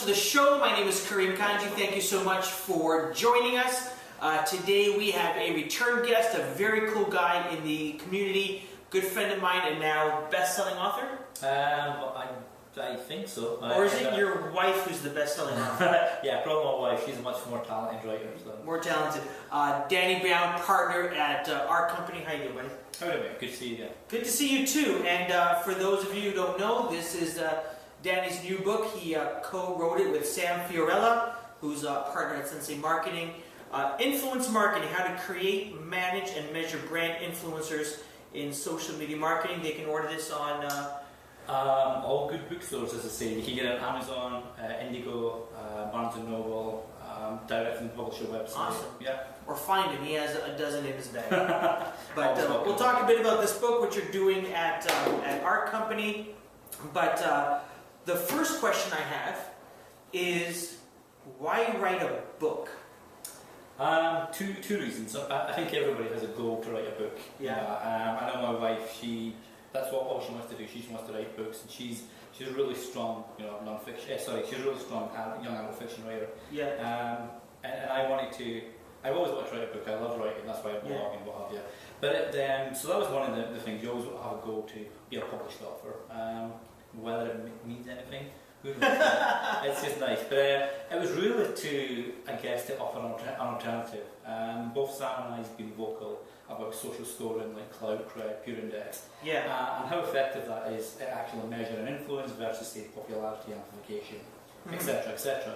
to the show. My name is Karim Kanji. Thank you so much for joining us. Today we have a return guest, a very cool guy in the community, good friend of mine, and now best-selling author? I think so. Or is it your wife who's the best-selling author? Yeah, probably my wife. She's a much more talented writer. So. More talented. Danny Brown, partner at ArCompany. How you doing, buddy? Howdy, mate. Good to see you again. Good to see you too. And for those of you who don't know, this is Danny's new book. He co-wrote it with Sam Fiorella, who's a partner at Sensei Marketing. Influence Marketing, how to create, manage, and measure brand influencers in social media marketing. They can order this on... all good bookstores, as I say. You can get it on Amazon, Indigo, Barnes & Noble, direct from the publisher website. Awesome. Yeah. Or find him. He has a dozen in his bag. But we'll talk a bit about this book, what you're doing at ArCompany. But the first question I have is, why write a book? Two reasons. I think everybody has a goal to write a book. Yeah. I know my wife. That's all she wants to do. She wants to write books, and she's a really strong, non-fiction. She's a really strong young adult fiction writer. Yeah. And I wanted to. I've always wanted to write a book. I love writing. That's why I blog and what have you. But so that was one of the things. You always have a goal to be a published author. Whether it means anything, who knows? It's just nice. But it was really to offer an alternative. Both Sam and I have been vocal about social scoring like CloudCred, PureIndex, yeah, and how effective that is at actually measuring influence versus, say, popularity, amplification, etc., etc.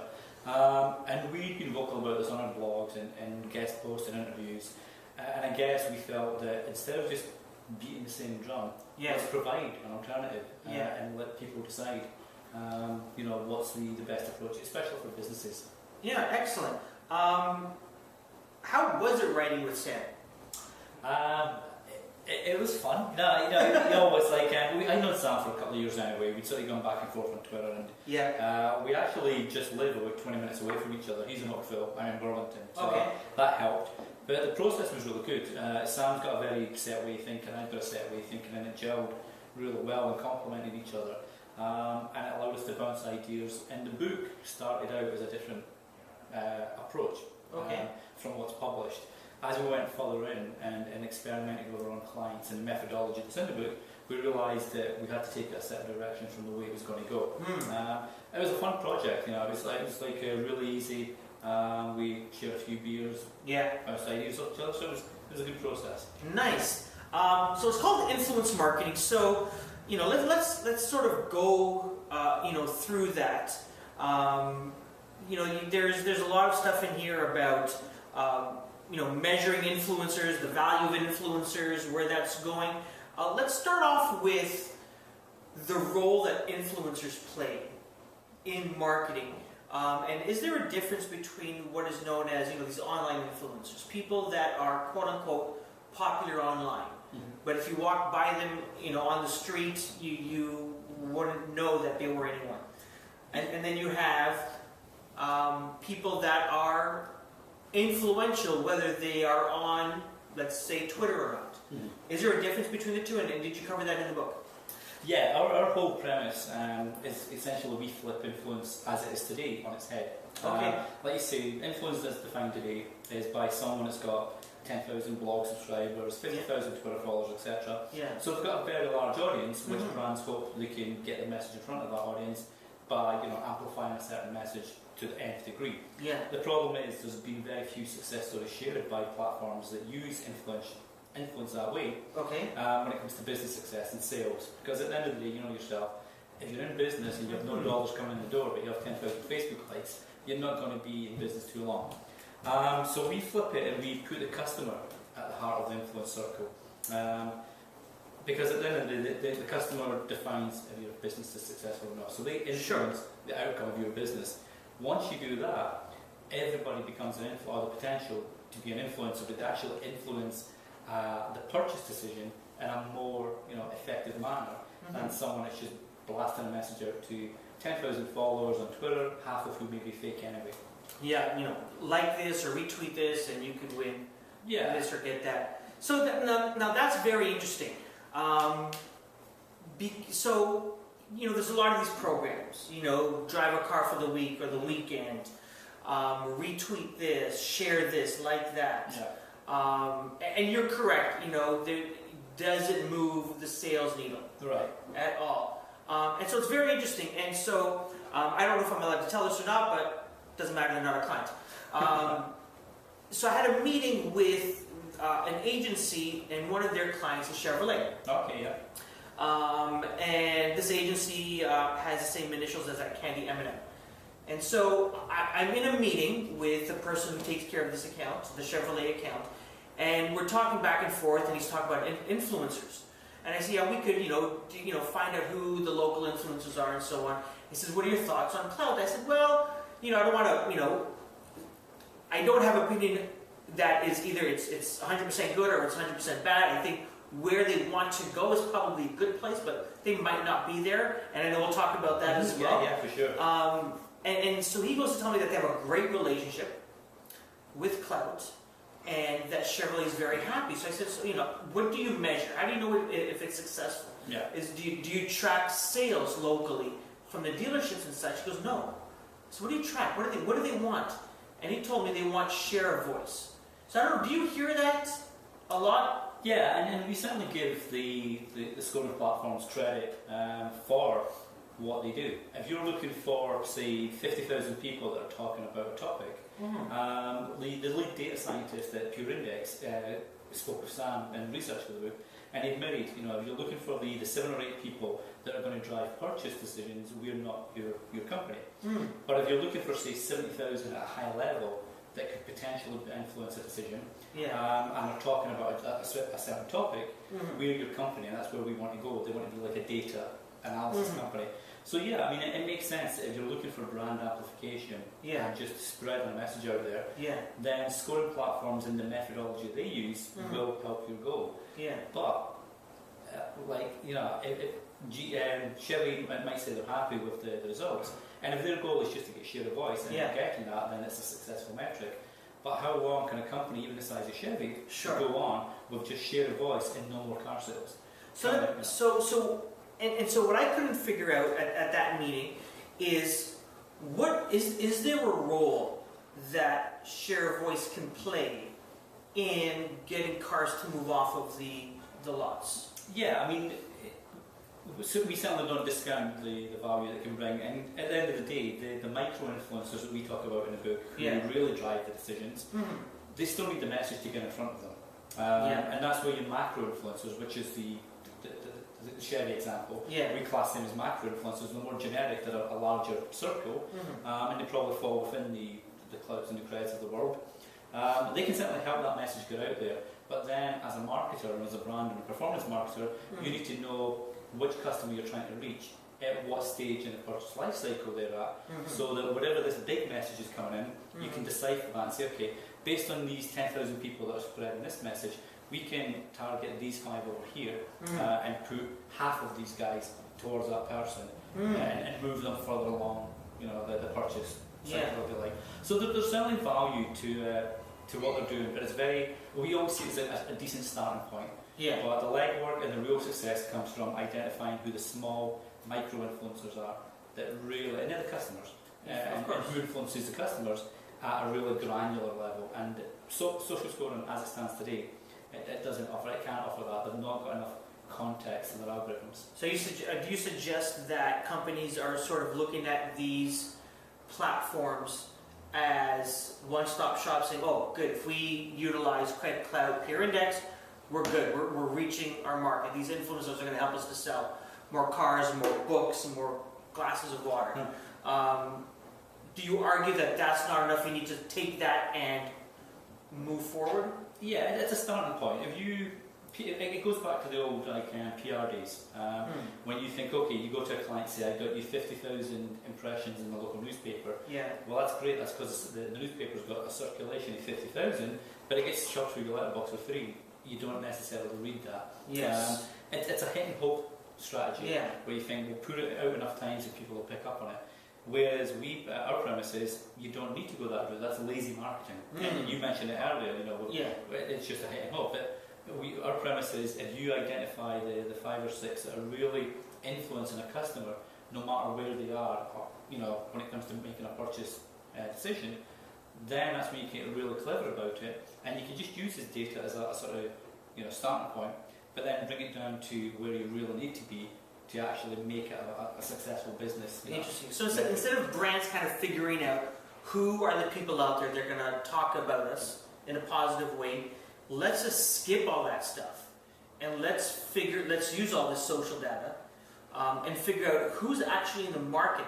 And we've been vocal about this on our blogs and guest posts and interviews. And I guess we felt that instead of just beating the same drum, let's provide an alternative and let people decide, what's the best approach, especially for businesses. Yeah, excellent. How was it writing with Sam? It was fun. It's like I know Sam for a couple of years anyway. We'd sort of gone back and forth on Twitter, and we actually just live about 20 minutes away from each other. He's in Oakville, I'm in Burlington, so that helped. But the process was really good. Sam's got a very set way of thinking, I've got a set way of thinking, and it gelled really well and complemented each other. And it allowed us to bounce ideas. And the book started out as a different approach from what's published. As we went further in and experimented with our own clients and the methodology that's in the book, we realised that we had to take it a certain direction from the way it was going to go. It was a fun project, it was like really easy. We shared a few beers outside each other, so it was a good process. Nice. So it's called Influence Marketing. So let's sort of go through that. There's a lot of stuff in here about measuring influencers, the value of influencers, where that's going. Let's start off with the role that influencers play in marketing. And is there a difference between what is known as these online influencers, people that are quote unquote popular online, but if you walk by them on the street, you wouldn't know that they were anyone, and then you have people that are influential, whether they are on, let's say, Twitter or not. Is there a difference between the two, and did you cover that in the book? Yeah, our whole premise is essentially we flip influence as it is today on its head. Like you say, influence as defined today is by someone that's got 10,000 blog subscribers, 50,000 Twitter followers, etc. So they've got a very large audience, which brands hope they can get the message in front of that audience by amplifying a certain message to the nth degree. The problem is there's been very few success stories shared by platforms that use influence that way when it comes to business success and sales. Because at the end of the day, yourself, if you're in business and you have no dollars coming in the door but you have 10,000 Facebook likes, you're not going to be in business too long. So we flip it and we put the customer at the heart of the influence circle. Because at the end of the day, the customer defines if your business is successful or not. So they influence the outcome of your business. Once you do that, everybody becomes an influencer, or the potential to be an influencer, but to actually influence the purchase decision in a more effective manner than someone that's just blasting a message out to 10,000 followers on Twitter, half of who may be fake anyway. Like this or retweet this and you could win this or get that. So now that's very interesting. So there's a lot of these programs, drive a car for the week or the weekend, retweet this, share this, like that. Yeah. And you're correct, does it move the sales needle? Right. At all. And so it's very interesting. And so I don't know if I'm allowed to tell this or not, but it doesn't matter, they're not a client. So I had a meeting with an agency, and one of their clients is Chevrolet. Okay, yeah. And this agency has the same initials as that Candy M&M. And so I'm in a meeting with the person who takes care of this account, the Chevrolet account, and we're talking back and forth, and he's talking about influencers. And I see how we could, find out who the local influencers are and so on. He says, "What are your thoughts on clout?" I said, "Well, I don't want to, I don't have an opinion that is either it's 100% good or it's 100% bad. I think where they want to go is probably a good place, but they might not be there. And I know we'll talk about that as well." Yeah, for sure. And so he goes to tell me that they have a great relationship with clout, and that Chevrolet is very happy. So I said, "So, what do you measure? How do you know if it's successful? Yeah. Do you track sales locally from the dealerships and such?" He goes, "No." So what do you track? What do they want? And he told me they want share of voice. So I don't know, do you hear that a lot? Yeah, and we certainly give the scoring platforms credit for what they do. If you're looking for, say, 50,000 people that are talking about a topic, the lead data scientist at Pure Index spoke with Sam and researched the book, and he admitted, if you're looking for the 7 or 8 people that are going to drive purchase decisions, we're not your company. But if you're looking for, say, 70,000 at a high level that could potentially influence a decision, and are talking about a certain topic, we're your company, and that's where we want to go. They want to be like a data analysis company. So yeah, it makes sense if you're looking for brand amplification and just spreading a message out there, then scoring platforms and the methodology they use will help your goal. But Chevy might say they're happy with the results, and if their goal is just to get share of voice and they're getting that, then it's a successful metric. But how long can a company, even the size of Chevy, go on with just share of voice and no more car sales? So what I couldn't figure out at that meeting is, is there a role that share of voice can play in getting cars to move off of the lots? Yeah, we certainly don't discount the value that it can bring, and at the end of the day, the micro-influencers that we talk about in the book, who really drive the decisions, they still need the message to get in front of them. And that's where your macro-influencers, which is the Chevy example, we class them as macro-influencers, the more generic, that are a larger circle, and they probably fall within the clouds and the creds of the world. They can certainly help that message get out there, but then as a marketer and as a brand and a performance marketer, you need to know which customer you're trying to reach, at what stage in the purchase life cycle they're at, so that whatever this big message is coming in, you can decipher that and say, okay, based on these 10,000 people that are spreading this message, we can target these 5 over here and put half of these guys towards that person and move them further along, the purchase cycle, if you like. So there's certainly value to what they're doing, but we always see it as a decent starting point. But the legwork and the real success comes from identifying who the small micro-influencers are that really, and they're the customers, and who influences the customers at a really granular level. And social scoring, as it stands today, it can't offer that. They've not got enough context in their algorithms. So do you suggest that companies are sort of looking at these platforms as one-stop shop, saying, "Oh, good, if we utilize Credit Cloud Peer Index, we're good. We're reaching our market. These influencers are going to help us to sell more cars, more books, and more glasses of water." Do you argue that that's not enough? You need to take that and move forward? Yeah, it's a starting point. It goes back to the old PR days. When you think, okay, you go to a client, say, "I got you 50,000 impressions in the local newspaper." Well, that's great. That's because the newspaper's got a circulation of 50,000, but it gets shoved through your letterbox for free. You don't necessarily read that. It's a hit and hope strategy where you think, we'll put it out enough times and people will pick up on it. Whereas our premise is, you don't need to go that route. That's lazy marketing. And you mentioned it earlier. It's just a hit and hope. But our premise is, if you identify the 5 or 6 that are really influencing a customer, no matter where they are, or, when it comes to making a purchase decision, then that's when you get really clever about it, and you can just use this data as a sort of starting point, but then bring it down to where you really need to be to actually make it a successful business. Interesting. So instead of brands kind of figuring out who are the people out there that are going to talk about us in a positive way, let's just skip all that stuff and let's use all this social data and figure out who's actually in the market,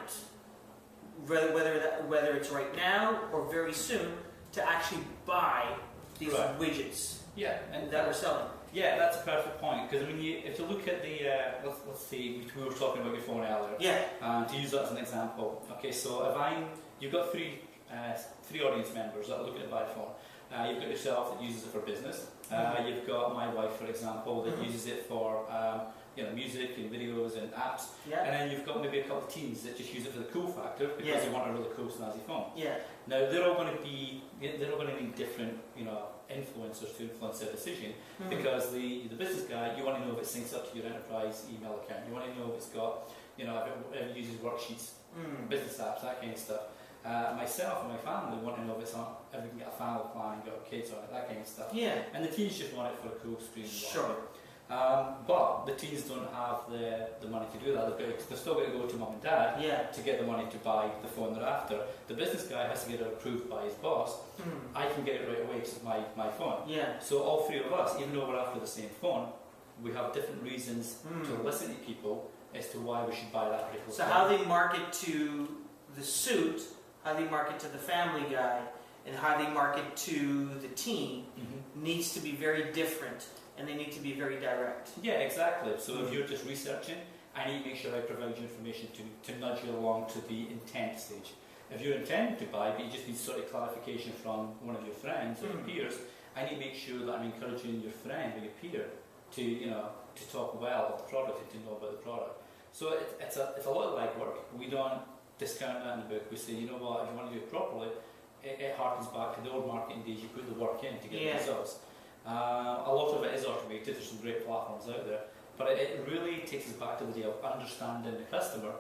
whether it's right now or very soon, to actually buy these widgets that we're selling. Yeah, that's a perfect point, because if you look at the, let's see, we were talking about your phone earlier. Yeah. To use that as an example. Okay, so you've got three audience members that are looking to buy a phone. You've got yourself that uses it for business. You've got my wife, for example, that uses it for music and videos and apps. Yeah. And then you've got maybe a couple of teens that just use it for the cool factor because they want a really cool, snazzy phone. Yeah. Now they're all going to need different, influencers to influence their decision, because the business guy, you want to know if it syncs up to your enterprise email account. You want to know if it's got, if it uses worksheets, business apps, that kind of stuff. Myself and my family want to know if we can get a family plan and got kids on it, that kind of stuff. Yeah. And the teens just want it for a cool screen. Sure. But the teens don't have the money to do that. They're still going to go to mum and dad to get the money to buy the phone they're after. The business guy has to get it approved by his boss. I can get it right away because it's my phone. Yeah. So all three of us, even though we're after the same phone, we have different reasons to listen to people as to why we should buy that particular phone. So how they market to the suit, how they market to the family guy, and how they market to the teen needs to be very different. And they need to be very direct. Yeah, exactly. So if you're just researching, I need to make sure I provide you information to nudge you along to the intent stage. If you're intending to buy, but you just need sort of clarification from one of your friends or your peers, I need to make sure that I'm encouraging your friend or your peer to talk well of the product and to know about the product. So it's a lot of legwork. We don't discount that in the book. We say, you know what, if you want to do it properly, it harkens back to the old marketing days. You put the work in to get the results. A lot of it is automated. There's some great platforms out there, but it really takes us back to the idea of understanding the customer,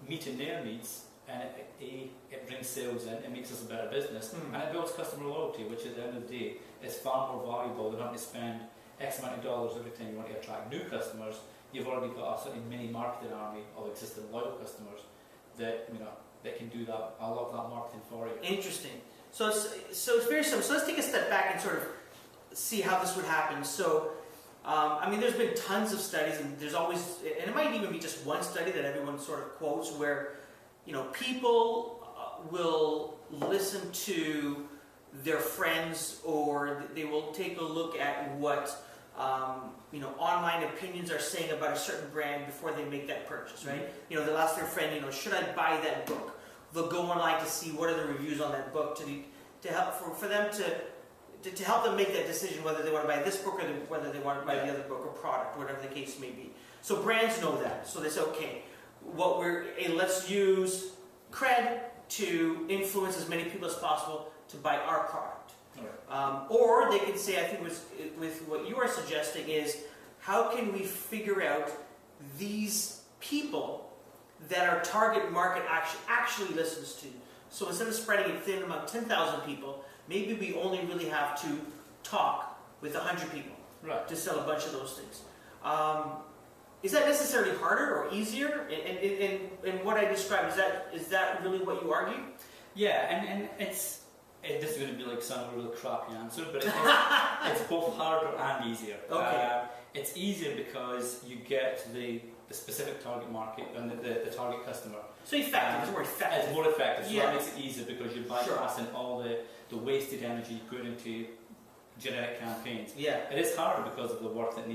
meeting their needs, and it brings sales in. It makes us a better business, and it builds customer loyalty, which at the end of the day is far more valuable than having to spend X amount of dollars every time you want to attract new customers. You've already got a sort of mini marketing army of existing loyal customers that that can do that. A lot of that marketing for you. Interesting. So it's very simple. So let's take a step back and sort of see how this would happen. So, there's been tons of studies, and there's always, and it might even be just one study that everyone sort of quotes, where, people will listen to their friends, or they will take a look at what, online opinions are saying about a certain brand before they make that purchase, right? They'll ask their friend, should I buy that book? They'll go online to see what are the reviews on that book to help for them to help them make that decision whether they want to buy this book or whether they want to buy the other book or product, whatever the case may be. So brands know that. So they say, okay, let's use cred to influence as many people as possible to buy our product. Or they can say, I think with what you are suggesting is, how can we figure out these people that our target market actually listens to? So instead of spreading it thin among 10,000 people, maybe we only really have to talk with 100 people to sell a bunch of those things. Is that necessarily harder or easier? And what I described, is that really what you argue? Yeah, and this is going to be like some really crappy answer, but it's both harder and easier. Okay. It's easier because you get the specific target market and the target customer. So effective, it's more effective. It's more effective, so that makes it easier because you're bypassing all the wasted energy you put into generic campaigns. Yeah. It is harder because of the work that you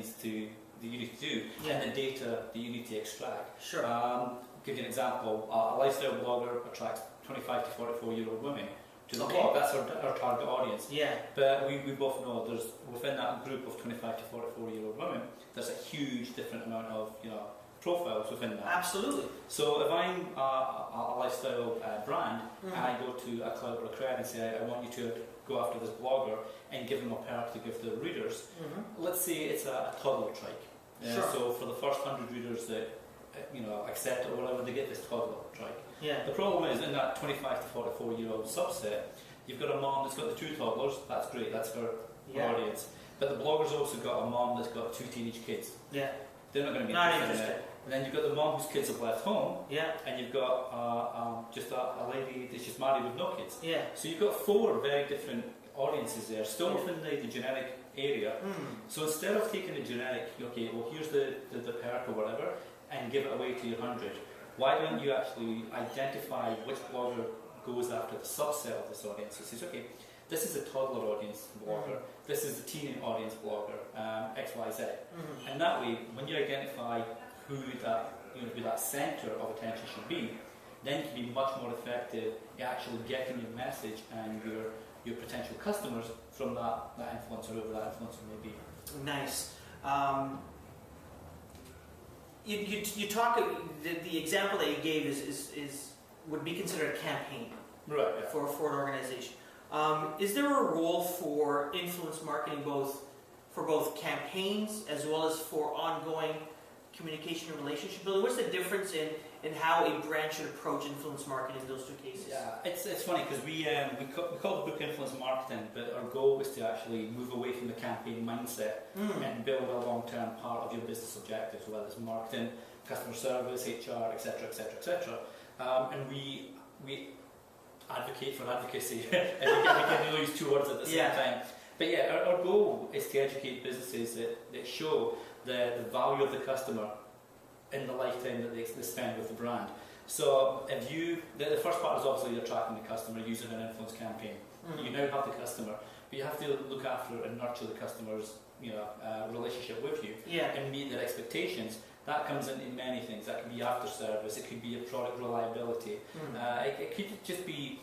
need to do and the data that you need to extract. Sure. Give you an example. A lifestyle blogger attracts 25 to 44-year-old women to the blog. That's our target audience. Yeah. But we both know there's within that group of 25 to 44-year-old women, there's a huge different amount of profiles within that. Absolutely. So if I'm a lifestyle brand and I go to a cloud or a cred and say I want you to go after this blogger and give them a perk to give the readers, let's say it's a toddler trike. Sure. So for the first 100 readers that accept it or whatever, they get this toddler, right? Yeah. The problem is in that 25 to 44-year-old subset, you've got a mom that's got the 2 toddlers. That's great. That's her audience. But the blogger's also got a mom that's got 2 teenage kids. Yeah. They're not going to be Not interested in interested. it. And then you've got the mom whose kids have left home. Yeah. And you've got just a lady that's just married with no kids. Yeah. So you've got 4 very different audiences there, still within the generic area. So instead of taking the generic, okay, well here's the perk or whatever, and give it away to your 100, why don't you actually identify which blogger goes after the subset of this audience? It says, okay, this is a toddler audience blogger, this is the teen audience blogger, X, Y, Z. And that way, when you identify who that centre of attention should be, then you can be much more effective at actually getting your message and your potential customers from that influencer, whoever that influencer may be. Nice. You talk, the example that you gave is would be considered a campaign, right? Yeah. For an organization. Is there a role for influence marketing for both campaigns as well as for ongoing communication and relationship building? What's the difference in how a brand should approach influence marketing in those 2 cases? Yeah, it's funny because we call the book Influence Marketing, but our goal is to actually move away from the campaign mindset and build a long-term part of your business objectives, whether it's marketing, customer service, HR, etc., etc., etc. And we advocate for advocacy. If we can use 2 words at the same time. But yeah, our goal is to educate businesses that show the value of the customer in the lifetime that they spend with the brand. So if the first part is obviously attracting the customer using an influence campaign. You now have the customer, but you have to look after and nurture the customer's relationship with you and meet their expectations. That comes into many things. That could be after service, it could be a product reliability, it could just be,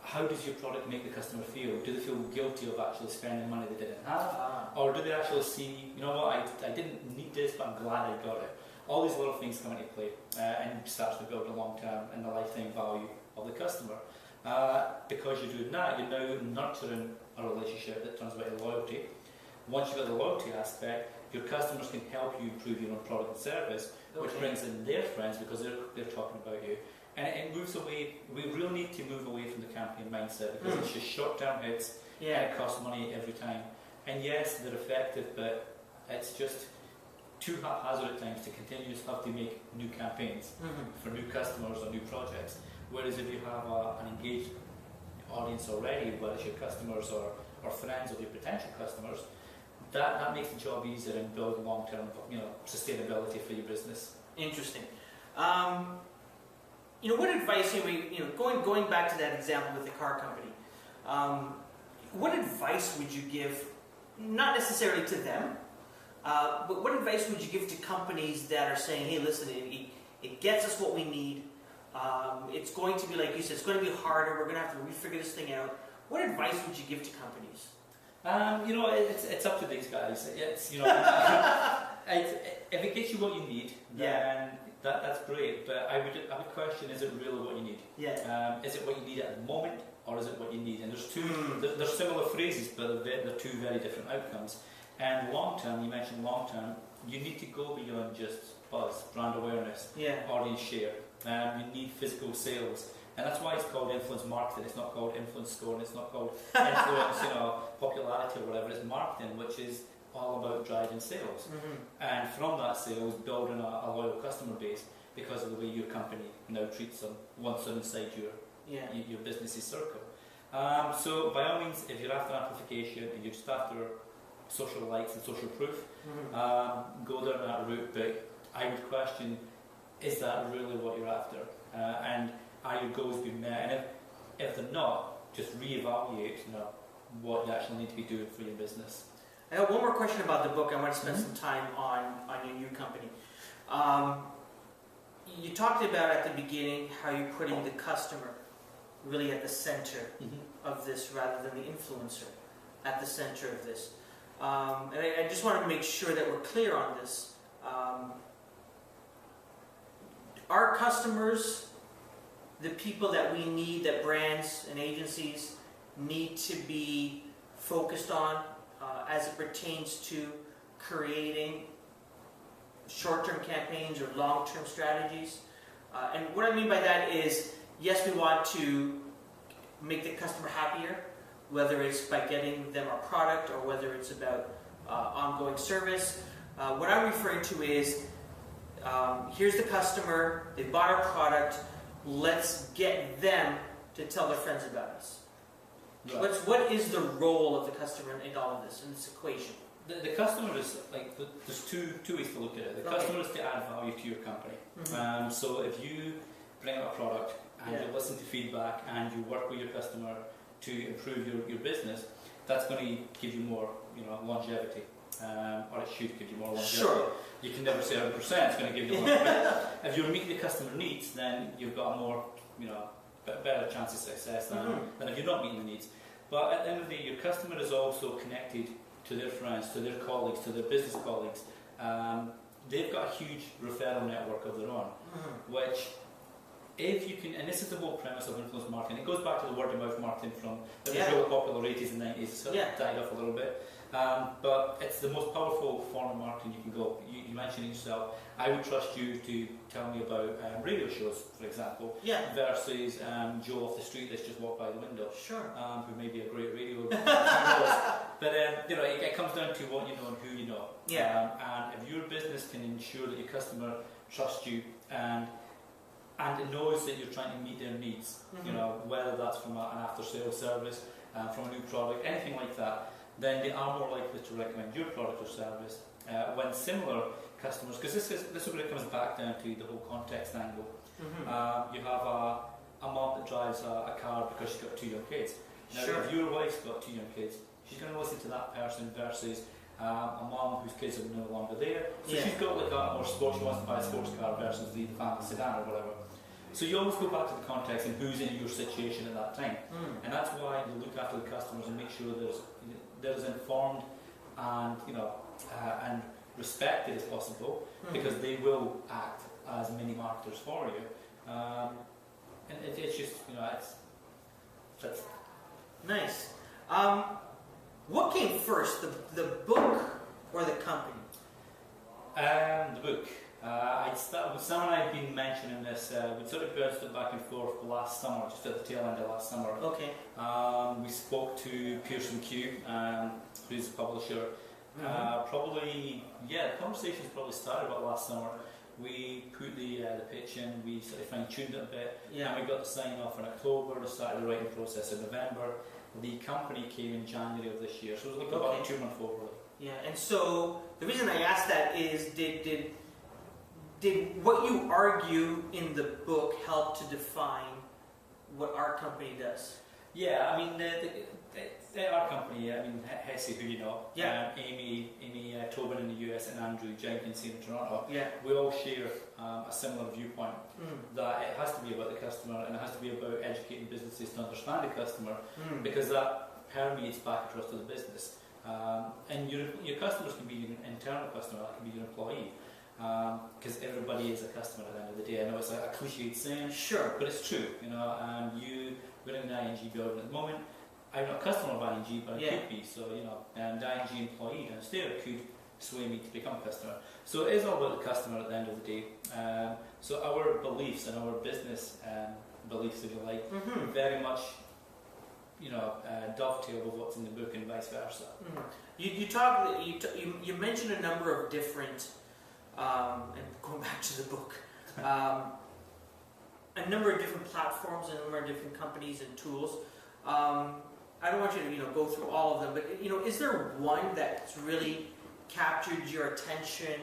how does your product make the customer feel? Do they feel guilty of actually spending money they didn't have? Or do they actually see, you know what, I didn't need this, but I'm glad I got it? All these little things come into play and starts to build a long-term and the lifetime value of the customer. Because you're doing that, you're now nurturing a relationship that turns into loyalty. Once you've got the loyalty aspect, your customers can help you improve your own product and service, which brings in their friends because they're talking about you. And it moves away. We really need to move away from the campaign mindset because it's just short-term hits and it costs money every time. And yes, they're effective, but it's just too haphazard at times to continuously have to make new campaigns for new customers or new projects. Whereas if you have an engaged audience already, whether it's your customers or friends of your potential customers, that makes the job easier and build long-term sustainability for your business. Interesting. What advice, going back to that example with the car company, what advice would you give, not necessarily to them, but what advice would you give to companies that are saying, hey, listen, it gets us what we need, it's going to be, like you said, it's going to be harder, we're going to have to refigure this thing out. What advice would you give to companies? It's up to these guys. It's if it gets you what you need, then that's great. But I would question: is it really what you need? Yeah. Is it what you need at the moment, or is it what you need? And there's two. There's similar phrases, but they're 2 very different outcomes. And long term, you mentioned long term. You need to go beyond just buzz, brand awareness, audience share. You need physical sales. And that's why it's called influence marketing. It's not called influence score, and it's not called influence, popularity or whatever. It's marketing, which is all about driving sales. And from that sales, building a loyal customer base because of the way your company now treats them once they're inside your business's circle. So by all means, if you're after amplification and you're just after social likes and social proof, go down that route. But I would question: is that really what you're after? And are your goals being met? And if they're not, just reevaluate what you actually need to be doing for your business. I have one more question about the book. I want to spend some time on your new company. You talked about at the beginning how you're putting the customer really at the center of this rather than the influencer at the center of this. And I just want to make sure that we're clear on this. Our customers, the people that we need, that brands and agencies need to be focused on as it pertains to creating short-term campaigns or long-term strategies. And what I mean by that is, yes, we want to make the customer happier, whether it's by getting them our product or whether it's about ongoing service. What I'm referring to is, here's the customer, they bought our product, let's get them to tell their friends about us. Right. What is the role of the customer in all of this, in this equation? The customer is like, there's two ways to look at it. The customer is to add value to your company. So if you bring out a product and you listen to feedback and you work with your customer to improve your business, that's going to give you more, longevity, or it should give you more longevity. Sure. You can never say 100% it's going to give you more. If you're meeting the customer needs, then you've got a more, better chance of success than if you're not meeting the needs. But at the end of the day, your customer is also connected to their friends, to their colleagues, to their business colleagues. They've got a huge referral network of their own, which, if you can, and this is the whole premise of influence marketing, it goes back to the word of mouth marketing that was really popular 80s and 90s, so it died off a little bit. But it's the most powerful form of marketing you can go. You mentioned it yourself. I would trust you to tell me about radio shows, for example, versus Joe off the street that's just walked by the window, who may be a great radio but it comes down to what you know and who you know. And if your business can ensure that your customer trusts you and it knows that you're trying to meet their needs, whether that's from an after-sales service, from a new product, anything like that, then they are more likely to recommend your product or service when similar customers, because this is where it comes back down to the whole context angle. You have a mom that drives a car because she's got 2 young kids. Now, if your wife's got 2 young kids, she's going to listen to that person versus a mom whose kids are no longer there. So she's got like a more sports, she wants to buy a sports car versus the family sedan or whatever. So you always go back to the context and who's in your situation at that time. And that's why you look after the customers and make sure there's informed and and respected as possible, because they will act as mini marketers for you. And it's just that's nice. What came first, the book or the company? The book. Sam and I have been mentioning this. We sort of bounced it back and forth last summer, just at the tail end of last summer. Okay. We spoke to Pearson Q, who's the publisher. The conversations probably started about last summer. We put the pitch in, we sort of fine-tuned it a bit, and we got the sign-off in October, started the writing process in November. The company came in January of this year, so it was like about 2 months forward. Yeah, and so the reason I asked that is, did what you argue in the book help to define what ArCompany does? Yeah, I mean, ArCompany, Hesse, who you know, Amy Tobin in the US, and Andrew Jenkins here in Toronto, we all share a similar viewpoint that it has to be about the customer and it has to be about educating businesses to understand the customer, because that permeates back across to the business. And your customers can be your internal customer, that can be your employee. Because everybody is a customer at the end of the day. I know it's a cliched saying, but it's true. We're in the ING building at the moment. I'm not a customer of ING, but I could be. So the ING employee downstairs could sway me to become a customer. So it is all about the customer at the end of the day. So our beliefs and our business beliefs, if you like, very much dovetail with what's in the book and vice versa. You mentioned a number of different. And going back to the book, a number of different platforms and a number of different companies and tools. I don't want you to go through all of them, but is there one that's really captured your attention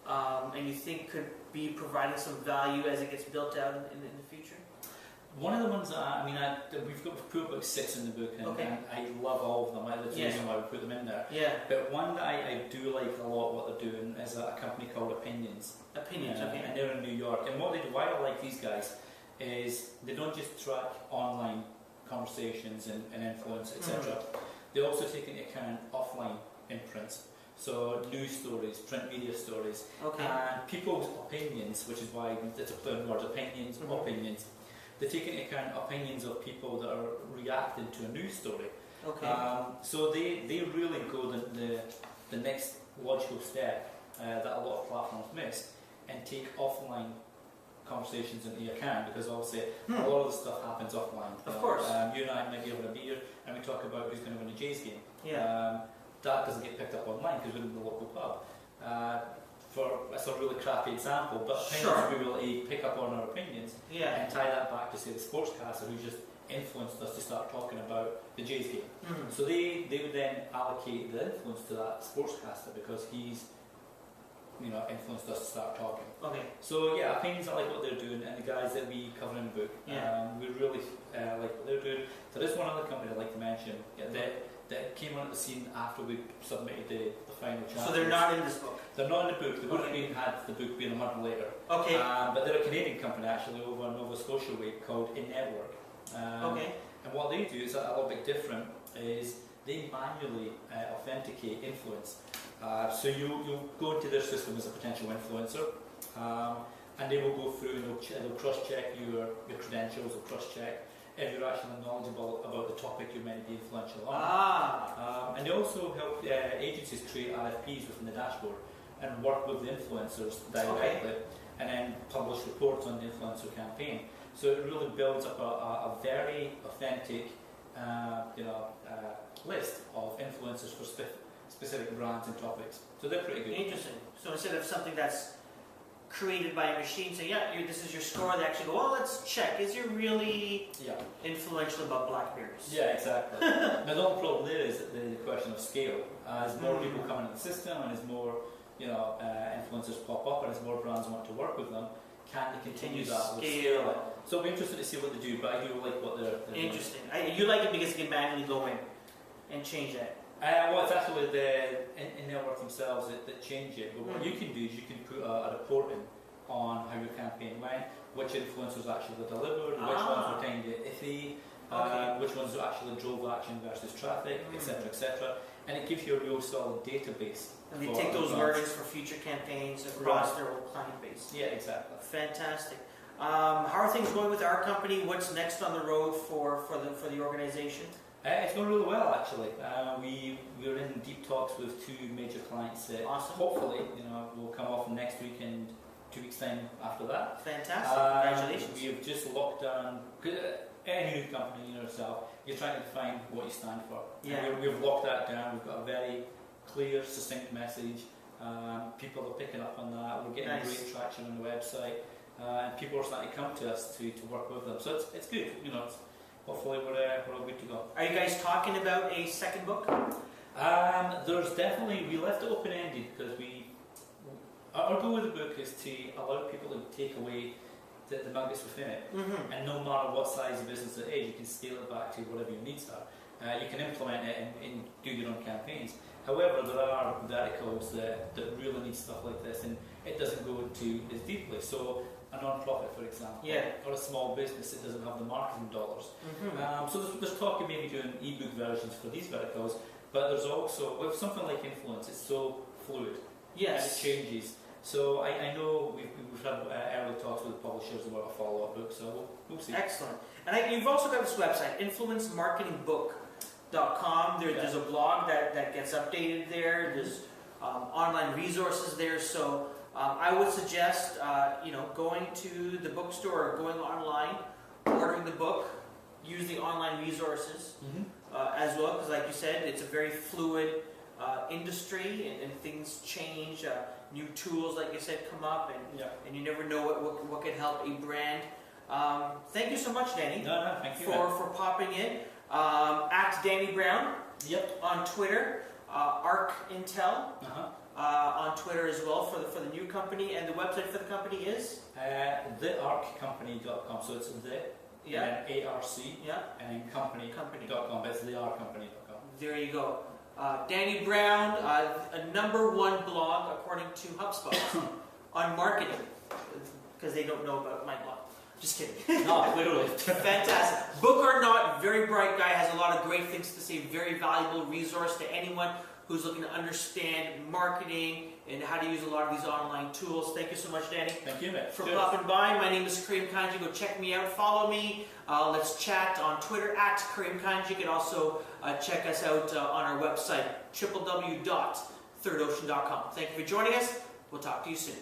and you think could be providing some value as it gets built out in the future? One of the ones that we've put about 6 in the book, and I love all of them. That's the reason why we put them in there. But one that I do like a lot what they're doing is a company called Opinions. And they're in New York. And what they do, why I like these guys, is they don't just track online conversations and influence, etc. They also take into account offline imprints. So news stories, print media stories, and people's opinions, which is why it's a play on words, opinions. They take into account opinions of people that are reacting to a news story. So they really go the next logical step that a lot of platforms miss and take offline conversations into your account, because obviously a lot of the stuff happens offline. Of course. You and I might be having a beer and we talk about who's going to win a Jays game. Yeah. That doesn't get picked up online because we're in the local pub. That's a really crappy example, but Sure. we will pick up on our opinions Yeah. and tie that back to, say, the sportscaster who just influenced us to start talking about the Jays game. Mhm. So they would then allocate the influence to that sportscaster because he's influenced us to start talking. Okay. So yeah, opinions, I like what they're doing, and the guys that we cover in the book, we really like what they're doing. There is one other company I'd like to mention that came onto the scene after we submitted the final chapter. So they're not in this book? They're not in the book. They would have been had the book been a month later. Okay. But they're a Canadian company actually over in Nova Scotia way called In Network. Okay. And what they do is a little bit different. Is they manually authenticate influence. So you'll go into their system as a potential influencer, and they will go through and they'll cross-check your credentials, they'll cross-check if you're actually knowledgeable about the topic you're meant to be influential on. And they also help agencies create RFPs within the dashboard and work with the influencers directly, and then publish reports on the influencer campaign. So it really builds up a very authentic list of influencers for specific brands and topics. So they're pretty good. Interesting. So instead of something that's created by a machine, say, this is your score, they actually go, well, let's check. Is you really influential about blackberries? Yeah, exactly. Now the only problem there is the question of scale. As more people come into the system and as more influencers pop up and as more brands want to work with them, can they continue that with scale? So I'm interested to see what they do, but I do like what they're Interesting. You like it because you can manually go in and change that. Well, it's actually the in network themselves that change it. But what you can do is you can put a report in on how your campaign went, which influencers actually delivered, which ones were kind of iffy, which ones actually drove action versus traffic, etc., etc. And it gives you a real solid database. And they take those learnings for future campaigns across their whole client base. Yeah, exactly. Fantastic. How are things going with ArCompany? What's next on the road for the organization? It's going really well, actually. We're in deep talks with two major clients that hopefully will come off next week and 2 weeks' time after that. Fantastic. Congratulations. We have just locked down. Any new company, yourself, you're trying to define what you stand for. Yeah. We've locked that down. We've got a very clear, succinct message. People are picking up on that. We're getting great traction on the website, and people are starting to come to us to work with them. So it's good. Hopefully we're all good to go. Are you guys talking about a second book? There's definitely, we left it open-ended because our goal with the book is to allow people to take away the nuggets within it, and no matter what size of business it is, you can scale it back to whatever your needs are. You can implement it and do your own campaigns. However, there are verticals that really need stuff like this, and it doesn't go into as deeply. So a non-profit, for example, or a small business that doesn't have the marketing dollars. So there's talk of maybe doing ebook versions for these verticals, but there's also, with something like influence, it's so fluid. Yes. And it changes. So I know we've had early talks with publishers about a follow-up book, so we'll see. Excellent. And you've also got this website, influencemarketingbook.com. There's a blog that gets updated there. There's online resources there. So I would suggest going to the bookstore or going online, ordering the book, use the online resources as well, because like you said, it's a very fluid industry and things change. New tools, like you said, come up, and you never know what could help a brand. Thank you so much, Danny. No, thank you for popping in. At Danny Brown. Yep. On Twitter. ArcIntel. On Twitter as well for the new company, and the website for the company is thearccompany.com. So it's and then ARC and then company.com. But it's thearccompany.com. There you go. Danny Brown, a #1 blog according to HubSpot on marketing, because they don't know about my blog. Just kidding. No, literally. Fantastic. Book or not, very bright guy, has a lot of great things to say, very valuable resource to anyone who's looking to understand marketing and how to use a lot of these online tools. Thank you so much, Danny. Thank you, mate. For popping by. My name is Karim Kanji. Go check me out. Follow me. Let's chat on Twitter @Karim Kanji. You can also check us out on our website, www.thearc.com. thirdocean.com. Thank you for joining us. We'll talk to you soon.